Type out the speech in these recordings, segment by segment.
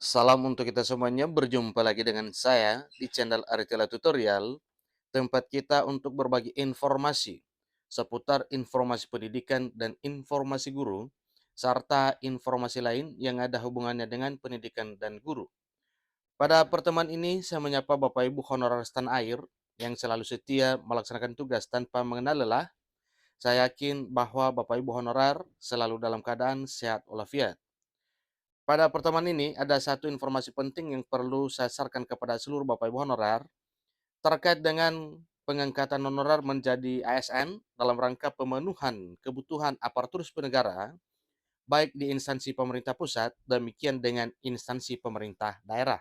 Salam untuk kita semuanya, berjumpa lagi dengan saya di channel Aritela Tutorial, tempat kita untuk berbagi informasi seputar informasi pendidikan dan informasi guru, serta informasi lain yang ada hubungannya dengan pendidikan dan guru. Pada pertemuan ini, saya menyapa Bapak Ibu honorer tanah air yang selalu setia melaksanakan tugas tanpa mengenal lelah. Saya yakin bahwa Bapak Ibu honorer selalu dalam keadaan sehat walafiat. Pada pertemuan ini, ada satu informasi penting yang perlu saya sarankan kepada seluruh Bapak Ibu honorer terkait dengan pengangkatan honorer menjadi ASN dalam rangka pemenuhan kebutuhan aparatur sipil negara, baik di instansi pemerintah pusat, demikian dengan instansi pemerintah daerah.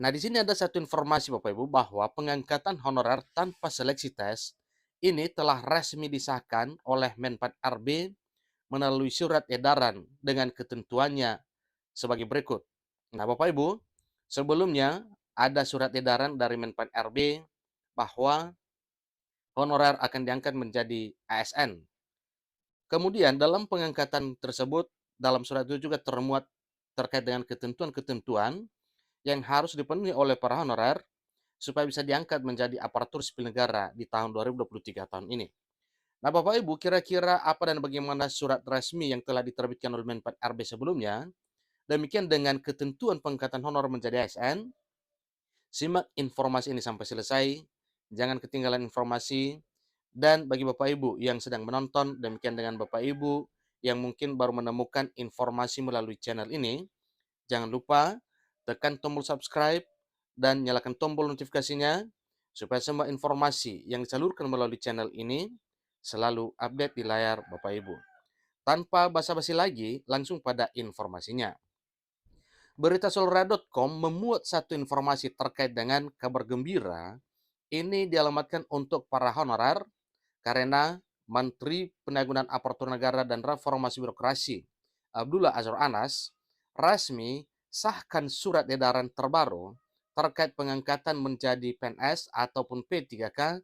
Nah, di sini ada satu informasi Bapak Ibu bahwa pengangkatan honorer tanpa seleksi tes ini telah resmi disahkan oleh Menpan RB melalui surat edaran dengan ketentuannya sebagai berikut. Nah, Bapak Ibu, sebelumnya ada surat edaran dari Menpan RB bahwa honorer akan diangkat menjadi ASN. Kemudian dalam pengangkatan tersebut, dalam surat itu juga termuat terkait dengan ketentuan-ketentuan yang harus dipenuhi oleh para honorer supaya bisa diangkat menjadi aparatur sipil negara di tahun 2023 tahun ini. Nah, Bapak Ibu, kira-kira apa dan bagaimana surat resmi yang telah diterbitkan oleh Menpan RB sebelumnya? Demikian dengan ketentuan pengangkatan honor menjadi ASN. Simak informasi ini sampai selesai, jangan ketinggalan informasi. Dan bagi Bapak Ibu yang sedang menonton, demikian dengan Bapak Ibu yang mungkin baru menemukan informasi melalui channel ini, jangan lupa tekan tombol subscribe dan nyalakan tombol notifikasinya supaya semua informasi yang disalurkan melalui channel ini selalu update di layar Bapak Ibu. Tanpa basa-basi lagi, langsung pada informasinya. Beritasolra.com memuat satu informasi terkait dengan kabar gembira. Ini dialamatkan untuk para honorer karena Menteri Penanggulangan Aparatur Negara dan Reformasi Birokrasi Abdullah Azwar Anas resmi sahkan surat edaran terbaru terkait pengangkatan menjadi PNS ataupun P3K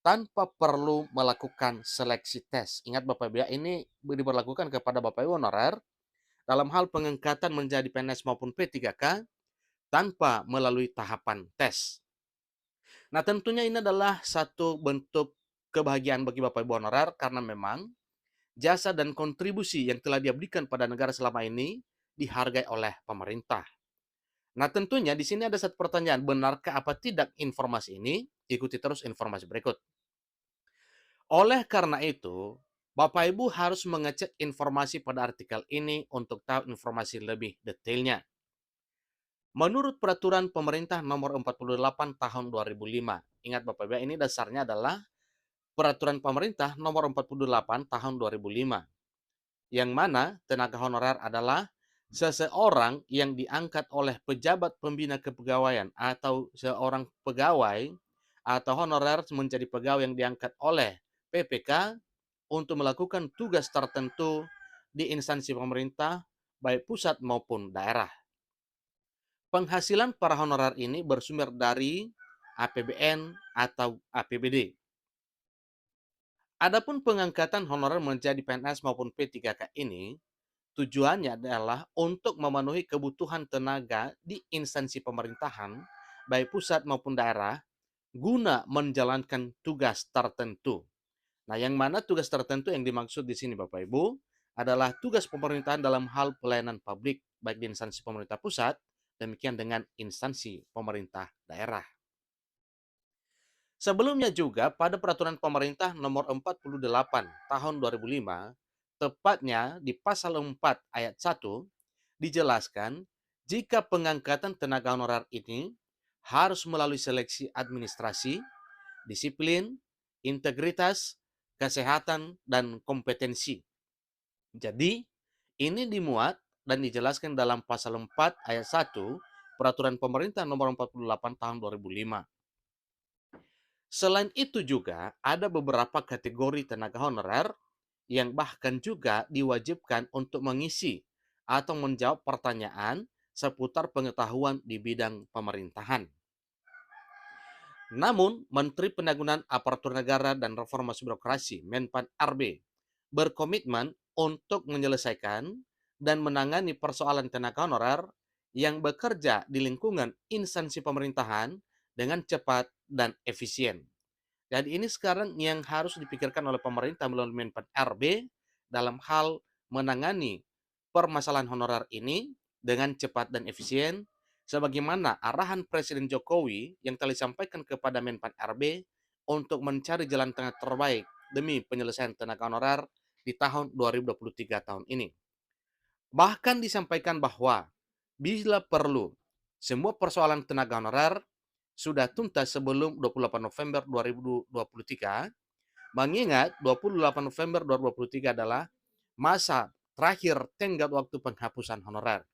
tanpa perlu melakukan seleksi tes. Ingat Bapak Ibu, ini diberlakukan kepada Bapak Ibu honorer dalam hal pengangkatan menjadi PNS maupun P3K tanpa melalui tahapan tes. Nah, tentunya ini adalah satu bentuk kebahagiaan bagi Bapak Ibu honorer karena memang jasa dan kontribusi yang telah diabdikan pada negara selama ini dihargai oleh pemerintah. Nah, tentunya di sini ada satu pertanyaan, benarkah apa tidak informasi ini? Ikuti terus informasi berikut. Oleh karena itu, Bapak Ibu harus mengecek informasi pada artikel ini untuk tahu informasi lebih detailnya. Menurut peraturan pemerintah nomor 48 tahun 2005, ingat Bapak Ibu, ini dasarnya adalah peraturan pemerintah nomor 48 tahun 2005, yang mana tenaga honorer adalah seseorang yang diangkat oleh pejabat pembina kepegawaian atau seorang pegawai atau honorer menjadi pegawai yang diangkat oleh PPK untuk melakukan tugas tertentu di instansi pemerintah baik pusat maupun daerah. Penghasilan para honorer ini bersumber dari APBN atau APBD. Adapun pengangkatan honorer menjadi PNS maupun P3K ini tujuannya adalah untuk memenuhi kebutuhan tenaga di instansi pemerintahan, baik pusat maupun daerah, guna menjalankan tugas tertentu. Nah, yang mana tugas tertentu yang dimaksud di sini Bapak Ibu adalah tugas pemerintahan dalam hal pelayanan publik, baik di instansi pemerintah pusat, demikian dengan instansi pemerintah daerah. Sebelumnya juga pada peraturan pemerintah nomor 48 tahun 2005, tepatnya di pasal 4 ayat 1, dijelaskan jika pengangkatan tenaga honorer ini harus melalui seleksi administrasi, disiplin, integritas, kesehatan, dan kompetensi. Jadi, ini dimuat dan dijelaskan dalam pasal 4 ayat 1 peraturan pemerintah nomor 48 tahun 2005. Selain itu juga ada beberapa kategori tenaga honorer yang bahkan juga diwajibkan untuk mengisi atau menjawab pertanyaan seputar pengetahuan di bidang pemerintahan. Namun, Menteri Penanggulangan Aparatur Negara dan Reformasi Birokrasi Menpan RB berkomitmen untuk menyelesaikan dan menangani persoalan tenaga honorer yang bekerja di lingkungan instansi pemerintahan dengan cepat dan efisien. Jadi ini sekarang yang harus dipikirkan oleh pemerintah melalui Menpan RB dalam hal menangani permasalahan honorer ini dengan cepat dan efisien, sebagaimana arahan Presiden Jokowi yang telah disampaikan kepada Menpan RB untuk mencari jalan tengah terbaik demi penyelesaian tenaga honorer di tahun 2023 tahun ini. Bahkan disampaikan bahwa bila perlu, semua persoalan tenaga honorer sudah tuntas sebelum 28 November 2023, mengingat 28 November 2023 adalah masa terakhir tenggat waktu penghapusan honorer.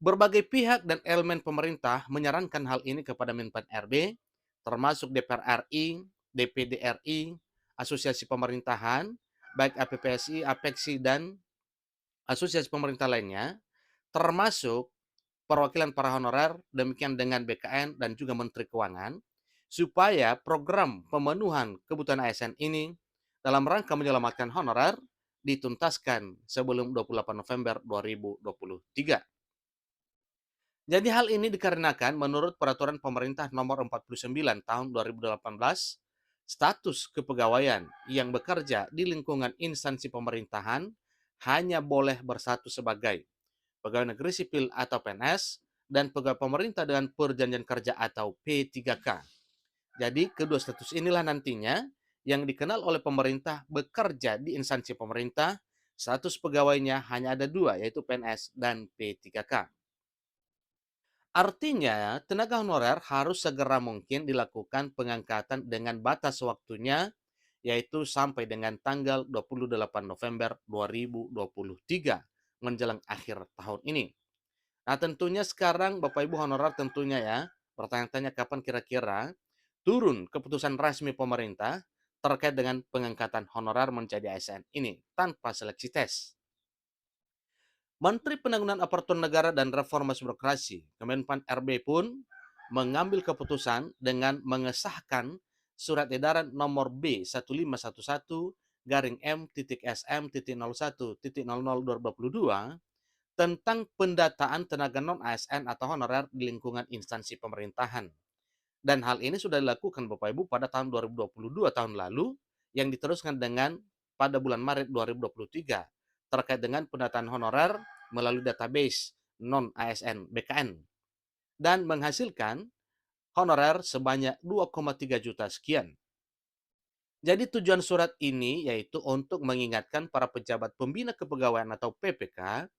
Berbagai pihak dan elemen pemerintah menyarankan hal ini kepada Menpan RB, termasuk DPR RI, DPD RI, Asosiasi Pemerintahan, baik APPSI, APEKSI, dan asosiasi pemerintah lainnya, termasuk perwakilan para honorer, demikian dengan BKN dan juga Menteri Keuangan, supaya program pemenuhan kebutuhan ASN ini dalam rangka menyelamatkan honorer dituntaskan sebelum 28 November 2023. Jadi hal ini dikarenakan menurut Peraturan Pemerintah Nomor 49 Tahun 2018, status kepegawaian yang bekerja di lingkungan instansi pemerintahan hanya boleh bersatu sebagai pegawai negeri sipil atau PNS, dan pegawai pemerintah dengan perjanjian kerja atau P3K. Jadi kedua status inilah nantinya yang dikenal oleh pemerintah bekerja di instansi pemerintah, status pegawainya hanya ada dua, yaitu PNS dan P3K. Artinya, tenaga honorer harus segera mungkin dilakukan pengangkatan dengan batas waktunya, yaitu sampai dengan tanggal 28 November 2023, menjelang akhir tahun ini. Nah, tentunya sekarang Bapak Ibu honorer tentunya ya, pertanyaan-tanya kapan kira-kira turun keputusan resmi pemerintah terkait dengan pengangkatan honorer menjadi ASN ini tanpa seleksi tes. Menteri Penanggulangan Aparatur Negara dan Reformasi Birokrasi, Kemenpan RB pun mengambil keputusan dengan mengesahkan Surat Edaran Nomor B1511 garing M.SM.01.00 tentang pendataan tenaga non-ASN atau honorer di lingkungan instansi pemerintahan. Dan hal ini sudah dilakukan Bapak Ibu pada tahun 2022 tahun lalu yang diteruskan dengan pada bulan Maret 2023 terkait dengan pendataan honorer melalui database non-ASN BKN dan menghasilkan honorer sebanyak 2,3 juta sekian. Jadi tujuan surat ini yaitu untuk mengingatkan para pejabat pembina kepegawaian atau PPK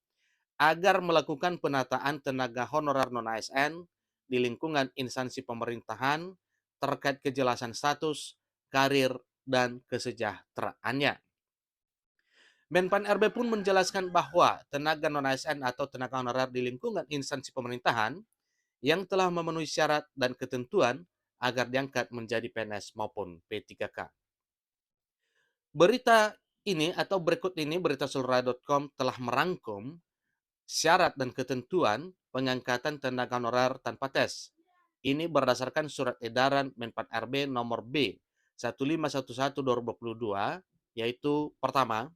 agar melakukan penataan tenaga honorer non-ASN di lingkungan instansi pemerintahan terkait kejelasan status, karir, dan kesejahteraannya. Menpan RB pun menjelaskan bahwa tenaga non-ASN atau tenaga honorer di lingkungan instansi pemerintahan yang telah memenuhi syarat dan ketentuan agar diangkat menjadi PNS maupun P3K. Berita ini atau berikut ini berita sulra.com telah merangkum syarat dan ketentuan pengangkatan tenaga honorer tanpa tes. Ini berdasarkan surat edaran Menpan RB nomor B 1511/2022, yaitu pertama,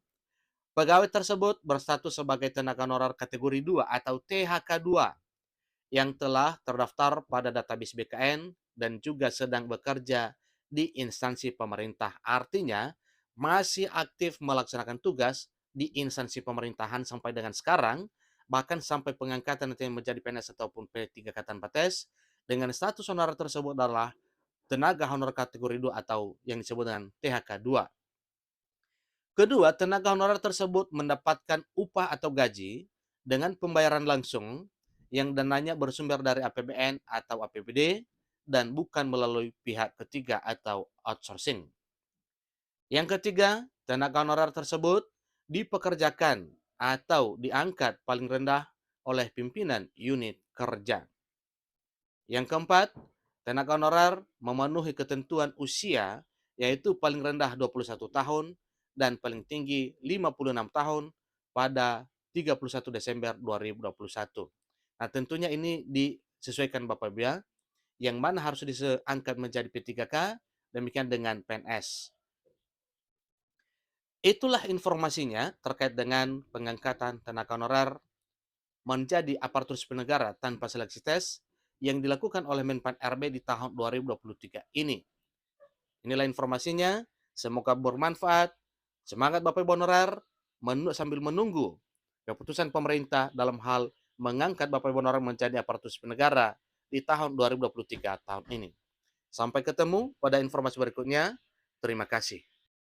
pegawai tersebut berstatus sebagai tenaga honorer kategori 2 atau THK2 yang telah terdaftar pada database BKN dan juga sedang bekerja di instansi pemerintah. Artinya, masih aktif melaksanakan tugas di instansi pemerintahan sampai dengan sekarang, bahkan sampai pengangkatan nanti menjadi PNS ataupun P3K tanpa tes, dengan status honorer tersebut adalah tenaga honorer kategori 2 atau yang disebut dengan THK2. Kedua, tenaga honorer tersebut mendapatkan upah atau gaji dengan pembayaran langsung yang dananya bersumber dari APBN atau APBD dan bukan melalui pihak ketiga atau outsourcing. Yang ketiga, tenaga honorer tersebut dipekerjakan atau diangkat paling rendah oleh pimpinan unit kerja. Yang keempat, tenaga honorer memenuhi ketentuan usia yaitu paling rendah 21 tahun dan paling tinggi 56 tahun pada 31 Desember 2021. Nah, tentunya ini disesuaikan Bapak Ibu ya, yang mana harus diangkat menjadi P3K, demikian dengan PNS. Itulah informasinya terkait dengan pengangkatan tenaga honorer menjadi aparatur sipil negara tanpa seleksi tes yang dilakukan oleh Menpan RB di tahun 2023 ini. Inilah informasinya, semoga bermanfaat. Semangat Bapak Ibu honorer, sambil menunggu keputusan pemerintah dalam hal mengangkat Bapak Ibu honorer menjadi aparatur sipil negara di tahun 2023 tahun ini. Sampai ketemu pada informasi berikutnya. Terima kasih.